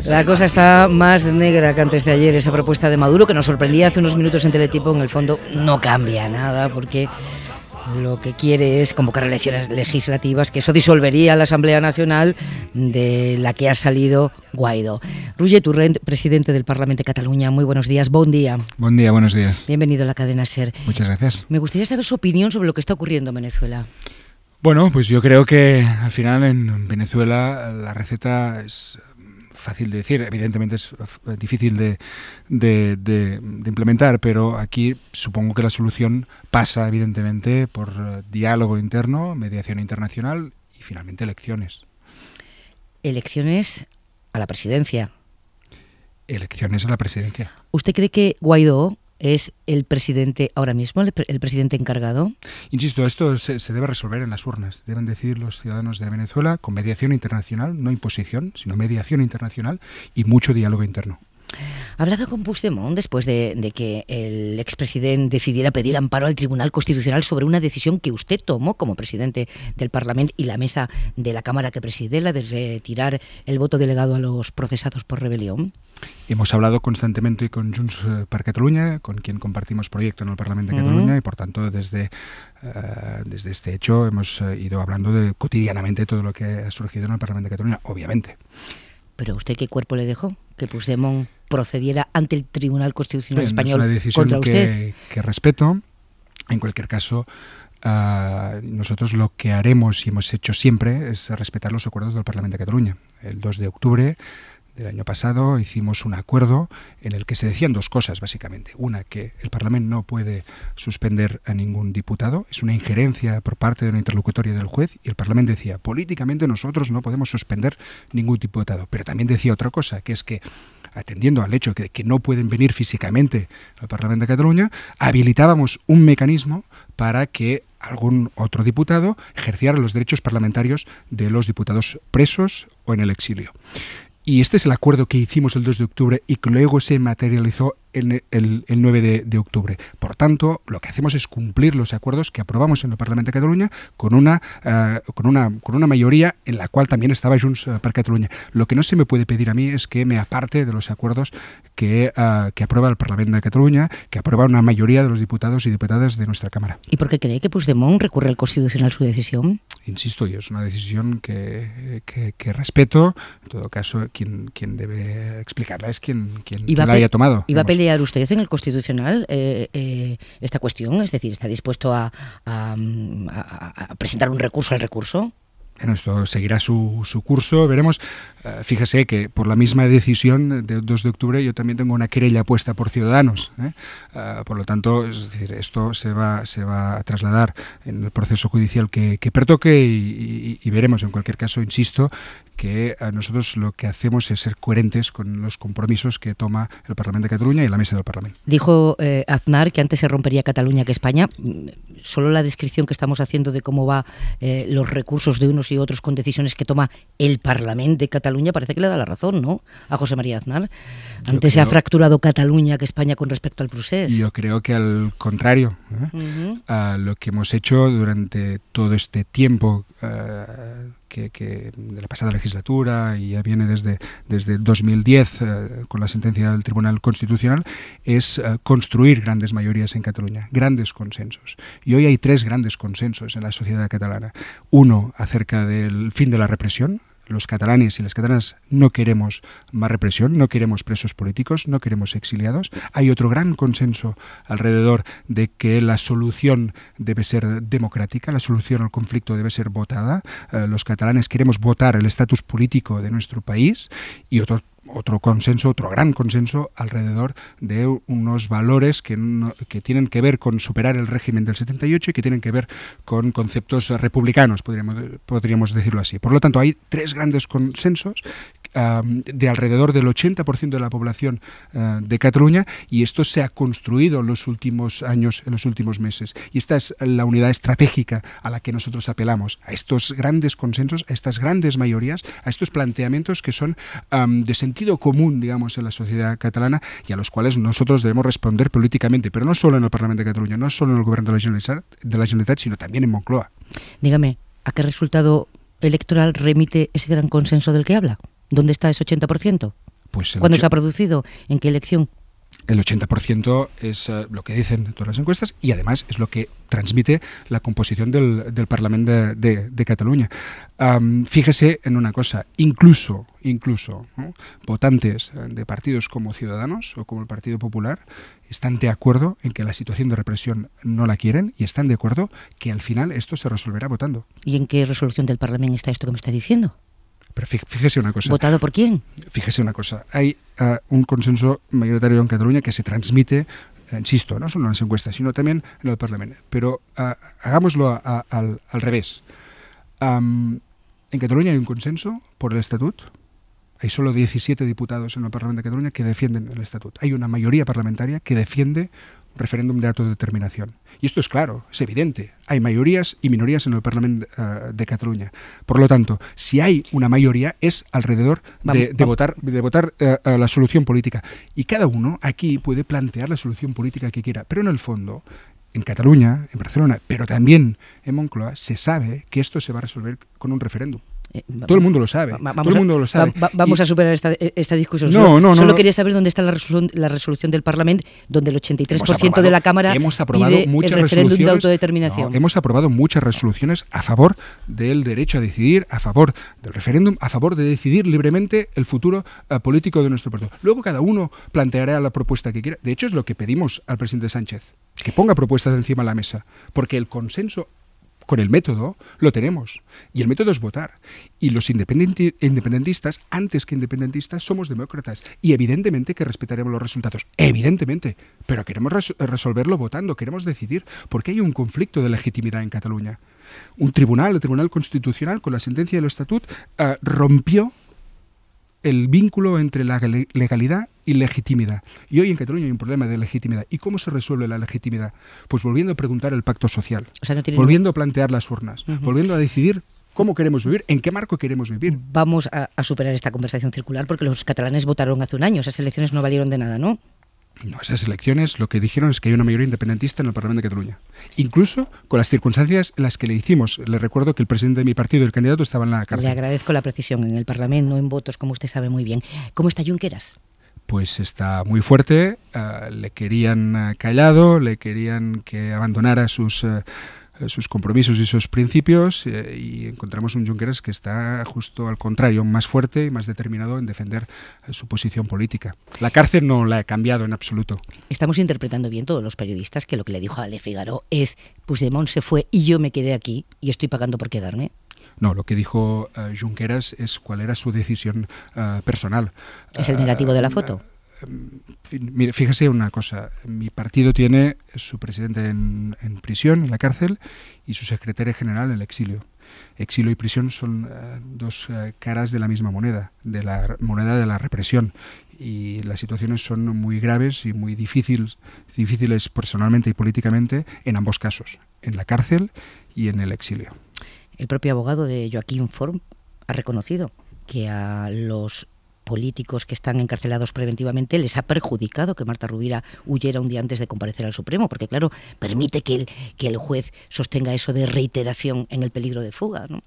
La cosa está más negra que antes de ayer. Esa propuesta de Maduro, que nos sorprendía hace unos minutos en Teletiempo, en el fondo no cambia nada, porque lo que quiere es convocar elecciones legislativas, que eso disolvería la Asamblea Nacional de la que ha salido Guaidó. Roger Torrent, presidente del Parlamento de Cataluña, muy buenos días, buen día. Buen día, buenos días. Bienvenido a la cadena SER. Muchas gracias. Me gustaría saber su opinión sobre lo que está ocurriendo en Venezuela. Bueno, pues yo creo que al final en Venezuela la receta es fácil de decir, evidentemente es difícil de implementar, pero aquí supongo que la solución pasa evidentemente por diálogo interno, mediación internacional y finalmente elecciones. Elecciones a la presidencia. Elecciones a la presidencia. ¿Usted cree que Guaidó es el presidente ahora mismo, el presidente encargado? Insisto, esto se debe resolver en las urnas. Deben decidir los ciudadanos de Venezuela con mediación internacional, no imposición, sino mediación internacional y mucho diálogo interno. ¿Ha hablado con Puigdemont después de que el expresidente decidiera pedir amparo al Tribunal Constitucional sobre una decisión que usted tomó como presidente del Parlamento y la mesa de la Cámara que preside, la de retirar el voto delegado a los procesados por rebelión? Hemos hablado constantemente con Junts per Catalunya, con quien compartimos proyecto en el Parlamento de Cataluña, y por tanto desde este hecho hemos ido hablando cotidianamente todo lo que ha surgido en el Parlamento de Cataluña, obviamente. ¿Pero usted qué cuerpo le dejó? ¿Que Puigdemont procediera ante el Tribunal Constitucional español contra usted? Es una decisión que respeto. En cualquier caso, nosotros lo que haremos y hemos hecho siempre es respetar los acuerdos del Parlamento de Cataluña. El 2 de octubre del año pasado hicimos un acuerdo en el que se decían dos cosas, básicamente. Una, que el Parlamento no puede suspender a ningún diputado, es una injerencia por parte de una interlocutoria del juez, y el Parlamento decía, políticamente nosotros no podemos suspender ningún diputado. Pero también decía otra cosa, que es que, atendiendo al hecho de que no pueden venir físicamente al Parlamento de Cataluña, habilitábamos un mecanismo para que algún otro diputado ejerciera los derechos parlamentarios de los diputados presos o en el exilio. Y este es el acuerdo que hicimos el 2 de octubre y que luego se materializó el 9 de octubre. Por tanto, lo que hacemos es cumplir los acuerdos que aprobamos en el Parlamento de Cataluña con una mayoría en la cual también estaba Junts per Catalunya. Lo que no se me puede pedir a mí es que me aparte de los acuerdos que aprueba el Parlamento de Cataluña, que aprueba una mayoría de los diputados y diputadas de nuestra Cámara. ¿Y por qué cree que Puigdemont recurre al Constitucional su decisión? Insisto, yo es una decisión que respeto. En todo caso, quien debe explicarla es quien la haya tomado. ¿Y va a pelear usted en el Constitucional esta cuestión? Es decir, ¿está dispuesto a presentar un recurso al recurso? Bueno, esto seguirá su curso, veremos. Fíjese que por la misma decisión del 2 de octubre yo también tengo una querella puesta por Ciudadanos. Por lo tanto, es decir, esto se va a trasladar en el proceso judicial que pertoque y veremos. En cualquier caso, insisto, que nosotros lo que hacemos es ser coherentes con los compromisos que toma el Parlamento de Cataluña y la mesa del Parlamento. Dijo Aznar que antes se rompería Cataluña que España. Solo la descripción que estamos haciendo de cómo va los recursos de unos y otros con decisiones que toma el Parlamento de Cataluña parece que le da la razón, ¿no?, a José María Aznar. Antes se ha fracturado Cataluña que España con respecto al procés. Yo creo que al contrario. Lo que hemos hecho durante todo este tiempo que de la pasada legislatura y ya viene desde 2010 con la sentencia del Tribunal Constitucional es construir grandes mayorías en Cataluña, grandes consensos. Y hoy hay tres grandes consensos en la sociedad catalana. Uno, acerca del fin de la represión. Los catalanes y las catalanas no queremos más represión, no queremos presos políticos, no queremos exiliados. Hay otro gran consenso alrededor de que la solución debe ser democrática, la solución al conflicto debe ser votada. Los catalanes queremos votar el estatus político de nuestro país, y otro consenso, otro gran consenso alrededor de unos valores que tienen que ver con superar el régimen del 78 y que tienen que ver con conceptos republicanos, podríamos decirlo así. Por lo tanto, hay tres grandes consensos de alrededor del 80% de la población de Cataluña, y esto se ha construido en los últimos años, en los últimos meses. Y esta es la unidad estratégica a la que nosotros apelamos, a estos grandes consensos, a estas grandes mayorías, a estos planteamientos que son de sentido común, digamos, en la sociedad catalana, y a los cuales nosotros debemos responder políticamente, pero no solo en el Parlamento de Cataluña, no solo en el Gobierno de la Generalitat, sino también en Moncloa. Dígame, ¿a qué resultado electoral remite ese gran consenso del que habla? ¿Dónde está ese 80%? Pues ¿Cuándo se ha producido? ¿En qué elección? El 80% es lo que dicen todas las encuestas y además es lo que transmite la composición del Parlamento de Cataluña. Fíjese en una cosa, incluso ¿no? Votantes de partidos como Ciudadanos o como el Partido Popular están de acuerdo en que la situación de represión no la quieren y están de acuerdo que al final esto se resolverá votando. ¿Y en qué resolución del Parlamento está esto que me está diciendo? Pero fíjese una cosa. ¿Votado por quién? Fíjese una cosa. Hay un consenso mayoritario en Cataluña que se transmite, insisto, no solo en las encuestas, sino también en el Parlamento. Pero hagámoslo al revés. En Cataluña hay un consenso por el Estatut. Hay solo 17 diputados en el Parlamento de Cataluña que defienden el Estatut. Hay una mayoría parlamentaria que defiende un referéndum de autodeterminación. Y esto es claro, es evidente. Hay mayorías y minorías en el Parlamento de Cataluña. Por lo tanto, si hay una mayoría es alrededor de votar la solución política. Y cada uno aquí puede plantear la solución política que quiera. Pero en el fondo, en Cataluña, en Barcelona, pero también en Moncloa, se sabe que esto se va a resolver con un referéndum. Todo el mundo lo sabe. Todo el mundo lo sabe. Vamos a superar esta discusión. Solo quería saber dónde está la resolución del Parlamento, donde el 83% de la Cámara pide el referéndum de autodeterminación. Hemos aprobado muchas resoluciones a favor del derecho a decidir, a favor del referéndum, a favor de decidir libremente el futuro político de nuestro partido. Luego cada uno planteará la propuesta que quiera. De hecho, es lo que pedimos al presidente Sánchez, que ponga propuestas encima de la mesa, porque el consenso con el método lo tenemos, y el método es votar. Y los independentistas, antes que independentistas, somos demócratas, y evidentemente que respetaremos los resultados, evidentemente, pero queremos resolverlo votando, queremos decidir, porque hay un conflicto de legitimidad en Cataluña. El Tribunal Constitucional, con la sentencia del Estatut, rompió el vínculo entre la legalidad y legitimidad. Y hoy en Cataluña hay un problema de legitimidad. ¿Y cómo se resuelve la legitimidad? Pues volviendo a preguntar el pacto social, volviendo a plantear las urnas, volviendo a decidir cómo queremos vivir, en qué marco queremos vivir. Vamos a superar esta conversación circular porque los catalanes votaron hace un año. Esas elecciones no valieron de nada, ¿no? No, esas elecciones lo que dijeron es que hay una mayoría independentista en el Parlamento de Cataluña. Incluso con las circunstancias en las que le hicimos. Le recuerdo que el presidente de mi partido, el candidato, estaba en la cárcel. Le agradezco la precisión en el Parlamento, no en votos, como usted sabe muy bien. ¿Cómo está Junqueras? Pues está muy fuerte. Le querían callado, le querían que abandonara sus compromisos y sus principios y encontramos un Junqueras que está justo al contrario, más fuerte y más determinado en defender su posición política. La cárcel no la ha cambiado en absoluto. Estamos interpretando bien todos los periodistas que lo que le dijo a Le Figaro es Puigdemont se fue y yo me quedé aquí y estoy pagando por quedarme. No, lo que dijo Junqueras es cuál era su decisión personal. ¿Es el negativo de la foto? Mire, fíjese una cosa, mi partido tiene su presidente en prisión, en la cárcel, y su secretaria general en el exilio. Exilio y prisión son dos caras de la misma moneda, de la moneda de la represión. Y las situaciones son muy graves y muy difíciles personalmente y políticamente en ambos casos, en la cárcel y en el exilio. El propio abogado de Joaquín Forn ha reconocido que a los políticos que están encarcelados preventivamente les ha perjudicado que Marta Rovira huyera un día antes de comparecer al Supremo, porque claro, permite que el juez sostenga eso de reiteración en el peligro de fuga, ¿no?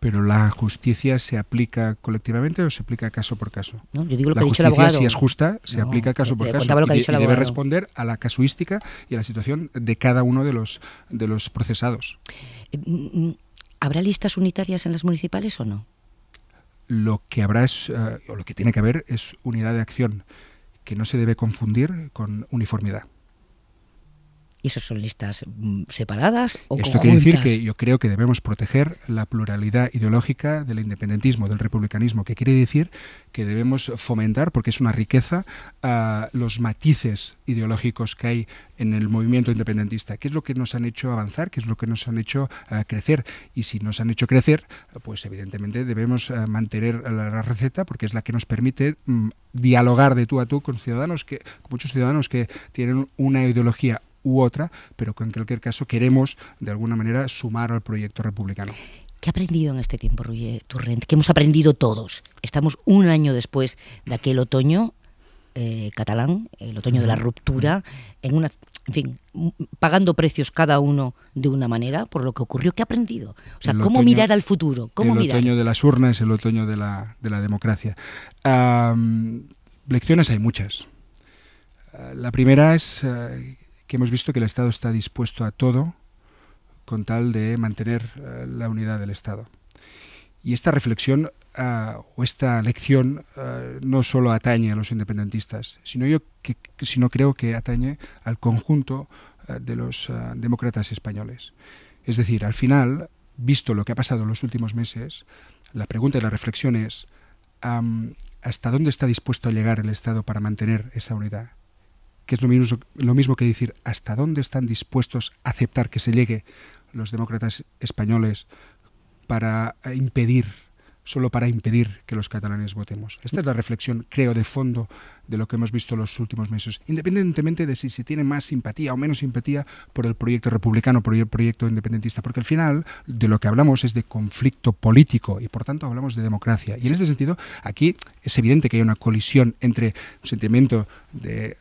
¿Pero la justicia se aplica colectivamente o se aplica caso por caso? No, yo digo lo la que ha dicho el abogado. Justicia, si es justa, se aplica caso por caso y debe responder a la casuística y a la situación de cada uno de los procesados. ¿Habrá listas unitarias en las municipales o no? Lo que habrá o lo que tiene que haber es unidad de acción, que no se debe confundir con uniformidad. ¿Y eso son listas separadas o Esto quiere decir que yo creo que debemos proteger la pluralidad ideológica del independentismo, del republicanismo, que quiere decir que debemos fomentar, porque es una riqueza, los matices ideológicos que hay en el movimiento independentista, qué es lo que nos han hecho avanzar, qué es lo que nos han hecho crecer. Y si nos han hecho crecer, pues evidentemente debemos mantener la receta, porque es la que nos permite dialogar de tú a tú con muchos ciudadanos que tienen una ideología u otra, pero que en cualquier caso queremos de alguna manera sumar al proyecto republicano. ¿Qué ha aprendido en este tiempo, Roger Torrent? ¿Qué hemos aprendido todos? Estamos un año después de aquel otoño catalán, el otoño de la ruptura, en fin, pagando precios cada uno de una manera por lo que ocurrió. ¿Qué ha aprendido? O sea, ¿cómo mirar al futuro? ¿Cómo mirar? El otoño de las urnas, el otoño de la democracia. lecciones hay muchas. La primera es que hemos visto que el Estado está dispuesto a todo con tal de mantener la unidad del Estado. Y esta reflexión o esta lección no solo atañe a los independentistas, sino creo que atañe al conjunto de los demócratas españoles. Es decir, al final, visto lo que ha pasado en los últimos meses, la pregunta y la reflexión es ¿hasta dónde está dispuesto a llegar el Estado para mantener esa unidad? Que es lo mismo que decir ¿hasta dónde están dispuestos a aceptar que se llegue los demócratas españoles solo para impedir que los catalanes votemos? Esta es la reflexión, creo, de fondo de lo que hemos visto en los últimos meses, independientemente de si se tiene más simpatía o menos simpatía por el proyecto republicano, por el proyecto independentista, porque al final de lo que hablamos es de conflicto político y por tanto hablamos de democracia. Y en este sentido, aquí es evidente que hay una colisión entre un sentimiento de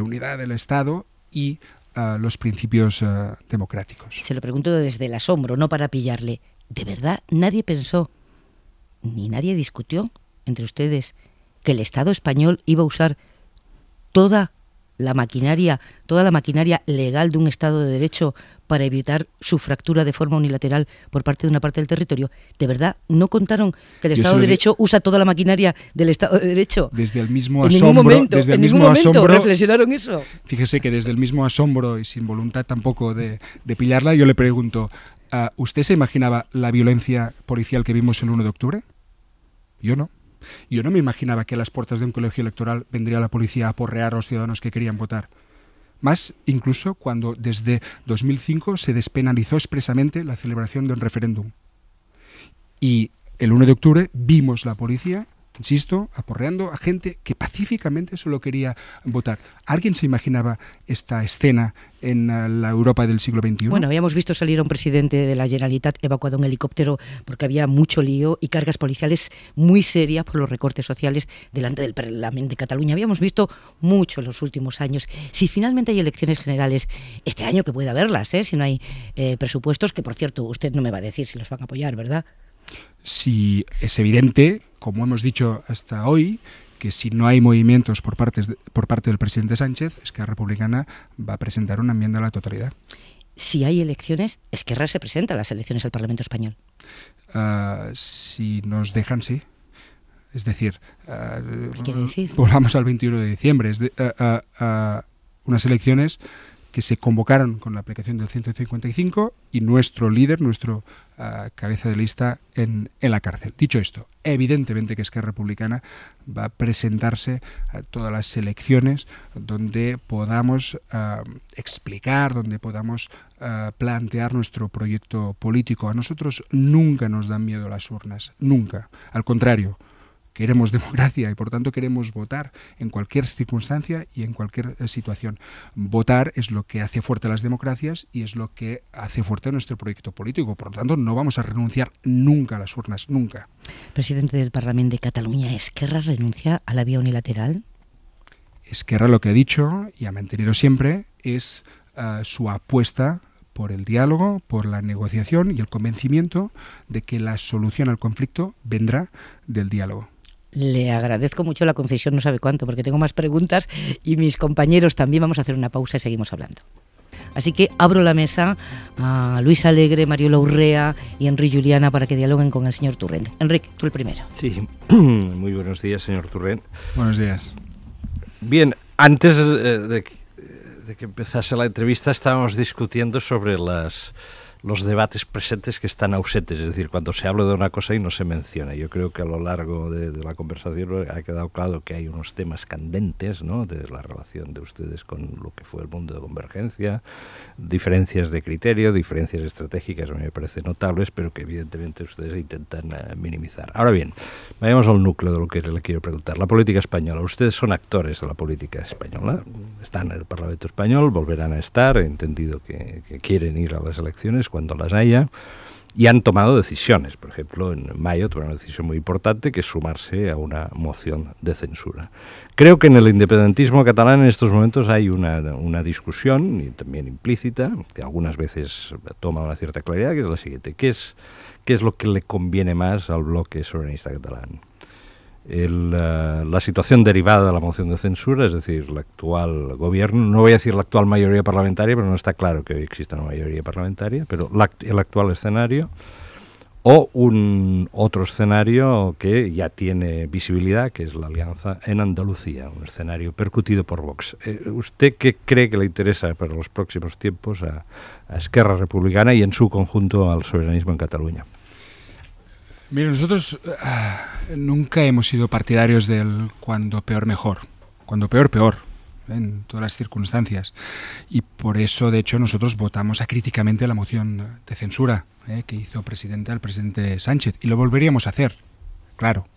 unidad del Estado y los principios democráticos. Se lo pregunto desde el asombro, no para pillarle. ¿De verdad nadie pensó ni nadie discutió entre ustedes que el Estado español iba a usar toda la maquinaria legal de un Estado de Derecho para evitar su fractura de forma unilateral por parte de una parte del territorio? ¿De verdad no contaron que el Estado de Derecho usa toda la maquinaria del Estado de Derecho? Desde el mismo asombro, en ningún momento reflexionaron eso. Fíjese que desde el mismo asombro y sin voluntad tampoco de pillarla, yo le pregunto, ¿usted se imaginaba la violencia policial que vimos el 1 de octubre? Yo no. Yo no me imaginaba que a las puertas de un colegio electoral vendría la policía a aporrear a los ciudadanos que querían votar. Más incluso cuando desde 2005 se despenalizó expresamente la celebración de un referéndum. Y el 1 de octubre vimos la policía, insisto, aporreando a gente que pacíficamente solo quería votar. ¿Alguien se imaginaba esta escena en la Europa del siglo XXI? Bueno, habíamos visto salir a un presidente de la Generalitat evacuado en helicóptero porque había mucho lío y cargas policiales muy serias por los recortes sociales delante del Parlamento de Cataluña. Habíamos visto mucho en los últimos años. Si finalmente hay elecciones generales este año, que puede haberlas, si no hay presupuestos, que por cierto usted no me va a decir si los van a apoyar, ¿verdad? Sí, es evidente, como hemos dicho hasta hoy, que si no hay movimientos por parte del presidente Sánchez, Esquerra Republicana va a presentar una enmienda a la totalidad. Si hay elecciones, Esquerra se presenta a las elecciones al Parlamento Español. Si nos dejan, sí. Es decir, ¿qué quiere decir? Volvamos al 21 de diciembre. Unas elecciones que se convocaron con la aplicación del 155 y nuestro líder, nuestro cabeza de lista en la cárcel. Dicho esto, evidentemente que Esquerra Republicana va a presentarse a todas las elecciones donde podamos explicar, donde podamos plantear nuestro proyecto político. A nosotros nunca nos dan miedo las urnas, nunca. Al contrario, queremos democracia y por tanto queremos votar en cualquier circunstancia y en cualquier situación. Votar es lo que hace fuerte a las democracias y es lo que hace fuerte a nuestro proyecto político. Por lo tanto, no vamos a renunciar nunca a las urnas, nunca. Presidente del Parlamento de Cataluña, ¿Esquerra renuncia a la vía unilateral? Esquerra lo que ha dicho y ha mantenido siempre es su apuesta por el diálogo, por la negociación y el convencimiento de que la solución al conflicto vendrá del diálogo. Le agradezco mucho la concesión, no sabe cuánto, porque tengo más preguntas y mis compañeros también. Vamos a hacer una pausa y seguimos hablando. Así que abro la mesa a Luis Alegre, Mariola Urrea y Enric Juliana para que dialoguen con el señor Torrent. Enric, tú el primero. Sí, muy buenos días, señor Torrent. Buenos días. Bien, antes de que empezase la entrevista estábamos discutiendo sobre los debates presentes que están ausentes, es decir, cuando se habla de una cosa y no se menciona. Yo creo que a lo largo de la conversación ha quedado claro que hay unos temas candentes, ¿no?, de la relación de ustedes con lo que fue el mundo de convergencia, diferencias de criterio, diferencias estratégicas, a mí me parecen notables, pero que evidentemente ustedes intentan minimizar. Ahora bien, vayamos al núcleo de lo que le quiero preguntar. La política española. Ustedes son actores de la política española, están en el Parlamento español, volverán a estar, he entendido que quieren ir a las elecciones cuando las haya, y han tomado decisiones. Por ejemplo, en mayo tomaron una decisión muy importante, que es sumarse a una moción de censura. Creo que en el independentismo catalán en estos momentos hay una discusión, y también implícita, que algunas veces toma una cierta claridad, que es la siguiente: ¿qué es lo que le conviene más al bloque soberanista catalán? la situación derivada de la moción de censura, es decir, el actual gobierno, no voy a decir la actual mayoría parlamentaria, pero no está claro que hoy exista una mayoría parlamentaria, pero el actual escenario, o un otro escenario que ya tiene visibilidad, que es la alianza en Andalucía, un escenario percutido por Vox. ¿Usted qué cree que le interesa para los próximos tiempos a Esquerra Republicana y en su conjunto al soberanismo en Cataluña? Mira, nosotros nunca hemos sido partidarios del cuando peor mejor, cuando peor peor, en todas las circunstancias. Y por eso, de hecho, nosotros votamos acríticamente la moción de censura que hizo el presidente Sánchez. Y lo volveríamos a hacer, claro,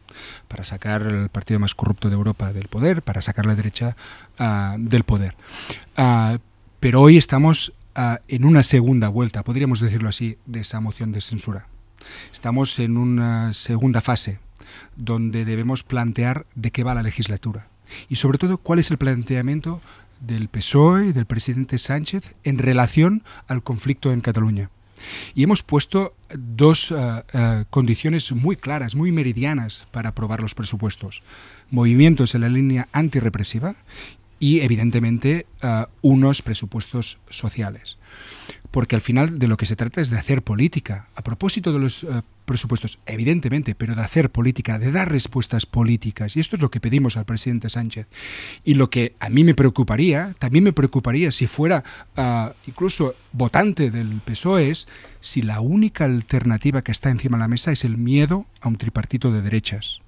para sacar el partido más corrupto de Europa del poder, para sacar la derecha del poder. Pero hoy estamos en una segunda vuelta, podríamos decirlo así, de esa moción de censura. Estamos en una segunda fase donde debemos plantear de qué va la legislatura y sobre todo cuál es el planteamiento del PSOE y del presidente Sánchez en relación al conflicto en Cataluña. Y hemos puesto dos condiciones muy claras, muy meridianas para aprobar los presupuestos. Movimientos en la línea antirrepresiva y, evidentemente, unos presupuestos sociales. Porque al final de lo que se trata es de hacer política. A propósito de los presupuestos, evidentemente, pero de hacer política, de dar respuestas políticas. Y esto es lo que pedimos al presidente Sánchez. Y lo que a mí me preocuparía, también me preocuparía si fuera incluso votante del PSOE, es si la única alternativa que está encima de la mesa es el miedo a un tripartito de derechas.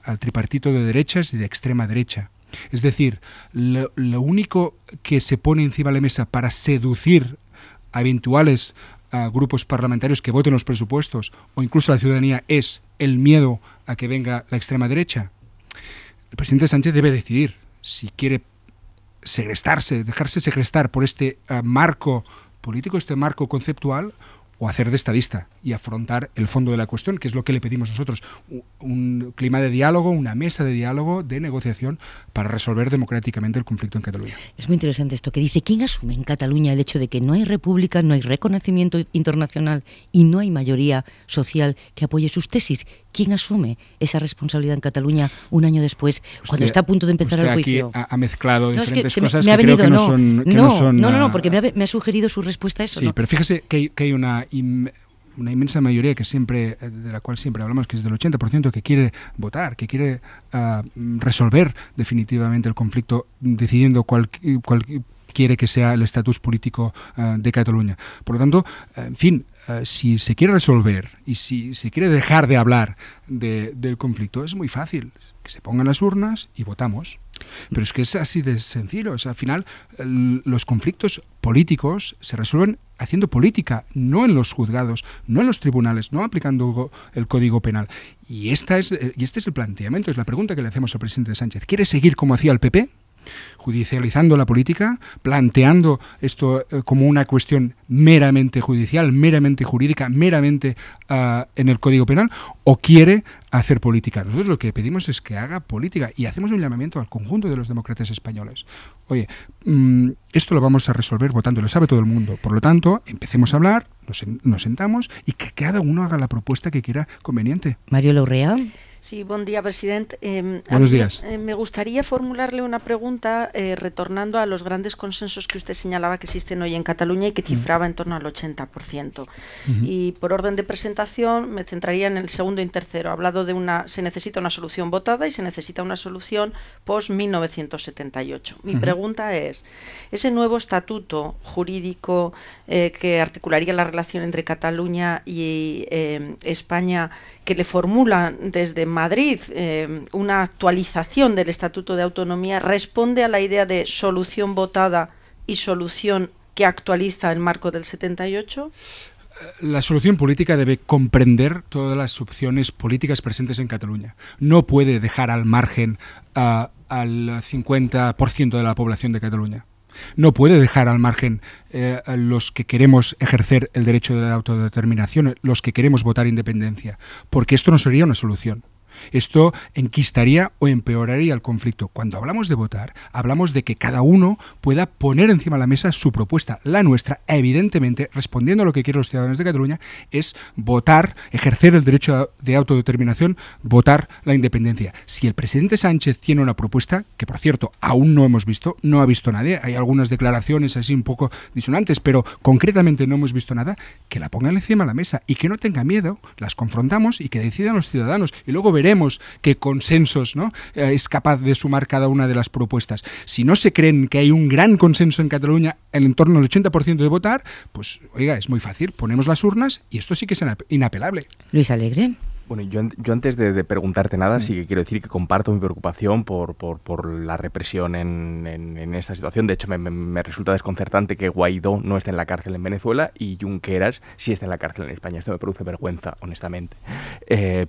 Al tripartito de derechas y de extrema derecha. Es decir, lo único que se pone encima de la mesa para seducir a eventuales grupos parlamentarios que voten los presupuestos o incluso a la ciudadanía es el miedo a que venga la extrema derecha. El presidente Sánchez debe decidir si quiere dejarse segrestar por este marco político, este marco conceptual, o hacer de estadista y afrontar el fondo de la cuestión, que es lo que le pedimos nosotros, un clima de diálogo, una mesa de diálogo, de negociación, para resolver democráticamente el conflicto en Cataluña. Es muy interesante esto que dice. ¿Quién asume en Cataluña el hecho de que no hay república, no hay reconocimiento internacional y no hay mayoría social que apoye sus tesis? ¿Quién asume esa responsabilidad en Cataluña un año después, cuando está a punto de empezar el juicio? Aquí ha mezclado diferentes cosas me ha venido, que creo que no son... No, porque me ha sugerido su respuesta a eso. Sí, pero fíjese que hay una inmensa mayoría de la cual siempre hablamos, que es del 80%, que quiere votar, que quiere resolver definitivamente el conflicto, decidiendo cuál quiere que sea el estatus político de Cataluña. Por lo tanto, en fin, si se quiere resolver y si se quiere dejar de hablar del conflicto, es muy fácil. Que se pongan las urnas y votamos. Pero es que es así de sencillo. O sea, al final, los conflictos políticos se resuelven haciendo política, no en los juzgados, no en los tribunales, no aplicando el Código Penal. Y este es el planteamiento, es la pregunta que le hacemos al presidente Sánchez. ¿Quiere seguir como hacía el PP? Judicializando la política, planteando esto como una cuestión meramente judicial, meramente jurídica, meramente en el Código Penal, o quiere hacer política. Nosotros lo que pedimos es que haga política y hacemos un llamamiento al conjunto de los demócratas españoles. Oye, esto lo vamos a resolver votando, lo sabe todo el mundo. Por lo tanto, empecemos a hablar, nos sentamos y que cada uno haga la propuesta que quiera conveniente. Mario Larrea. Sí, buen día, presidente. Buenos días. Me gustaría formularle una pregunta retornando a los grandes consensos que usted señalaba que existen hoy en Cataluña y que cifraba en torno al 80%. Y por orden de presentación me centraría en el segundo y tercero. Ha hablado de se necesita una solución votada y se necesita una solución post-1978. Mi pregunta es, ese nuevo estatuto jurídico que articularía la relación entre Cataluña y España, que le formulan desde Madrid una actualización del Estatuto de Autonomía, responde a la idea de solución votada y solución que actualiza el marco del 78? La solución política debe comprender todas las opciones políticas presentes en Cataluña. No puede dejar al margen al 50% de la población de Cataluña. No puede dejar al margen a los que queremos ejercer el derecho de la autodeterminación, los que queremos votar independencia, porque esto no sería una solución. Esto enquistaría o empeoraría el conflicto. Cuando hablamos de votar, hablamos de que cada uno pueda poner encima de la mesa su propuesta. La nuestra, evidentemente, respondiendo a lo que quieren los ciudadanos de Cataluña, es votar, ejercer el derecho de autodeterminación, votar la independencia. Si el presidente Sánchez tiene una propuesta, que por cierto aún no hemos visto, no ha visto nadie, hay algunas declaraciones así un poco disonantes, pero concretamente no hemos visto nada, que la pongan encima de la mesa y que no tenga miedo, las confrontamos y que decidan los ciudadanos. Y luego veremos qué consensos, ¿no?, es capaz de sumar cada una de las propuestas. Si no se creen que hay un gran consenso en Cataluña en torno al 80% de votar, pues oiga, es muy fácil, ponemos las urnas y esto sí que es inapelable. Luis Alegre. Bueno, yo antes de preguntarte nada, sí que quiero decir que comparto mi preocupación por la represión en esta situación. De hecho, me resulta desconcertante que Guaidó no esté en la cárcel en Venezuela y Junqueras sí esté en la cárcel en España. Esto me produce vergüenza, honestamente.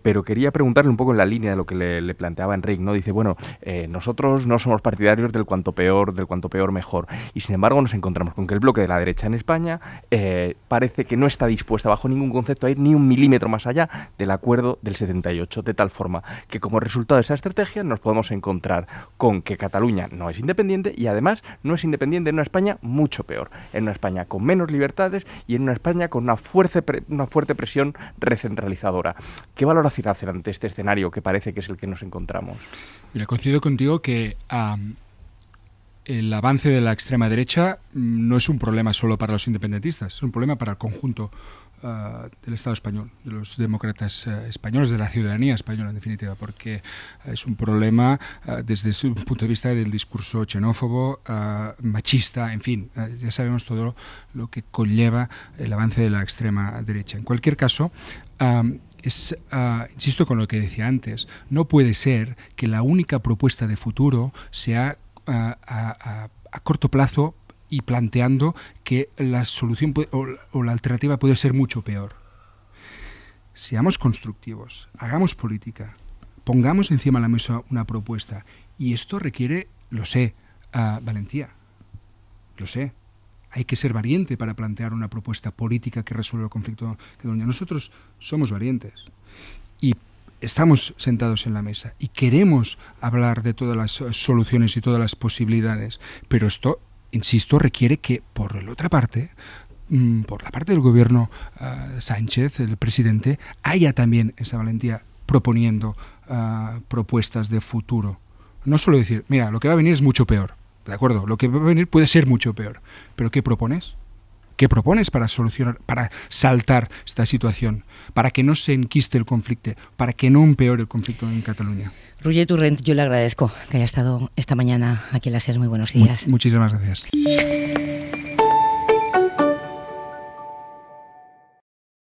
Pero quería preguntarle un poco en la línea de lo que le planteaba Enric, ¿no? Dice, bueno, nosotros no somos partidarios del cuanto peor mejor. Y sin embargo nos encontramos con que el bloque de la derecha en España parece que no está dispuesta bajo ningún concepto a ir ni un milímetro más allá del acuerdo del 78, de tal forma que como resultado de esa estrategia nos podemos encontrar con que Cataluña no es independiente y además no es independiente en una España mucho peor, en una España con menos libertades y en una España con una fuerte presión recentralizadora. ¿Qué valoración hacen ante este escenario que parece que es el que nos encontramos? Mira, coincido contigo que el avance de la extrema derecha no es un problema solo para los independentistas, es un problema para el conjunto del Estado español, de los demócratas españoles, de la ciudadanía española en definitiva, porque es un problema desde su punto de vista del discurso xenófobo, machista, en fin, ya sabemos todo lo que conlleva el avance de la extrema derecha. En cualquier caso, insisto con lo que decía antes, no puede ser que la única propuesta de futuro sea a corto plazo y planteando que la solución o la alternativa puede ser mucho peor. Seamos constructivos, hagamos política, pongamos encima de la mesa una propuesta. Y esto requiere, lo sé, valentía. Lo sé. Hay que ser valiente para plantear una propuesta política que resuelva el conflicto de Cataluña. Nosotros somos valientes y estamos sentados en la mesa y queremos hablar de todas las soluciones y todas las posibilidades, pero esto, insisto, requiere que por la otra parte, por la parte del gobierno Sánchez, el presidente, haya también esa valentía proponiendo propuestas de futuro. No solo decir, mira, lo que va a venir es mucho peor, ¿de acuerdo? Lo que va a venir puede ser mucho peor, pero ¿qué propones? ¿Qué propones para solucionar, para saltar esta situación, para que no se enquiste el conflicto, para que no empeore el conflicto en Cataluña? Roger Torrent, yo le agradezco que haya estado esta mañana aquí en la SER. Muy buenos días. Muchísimas gracias.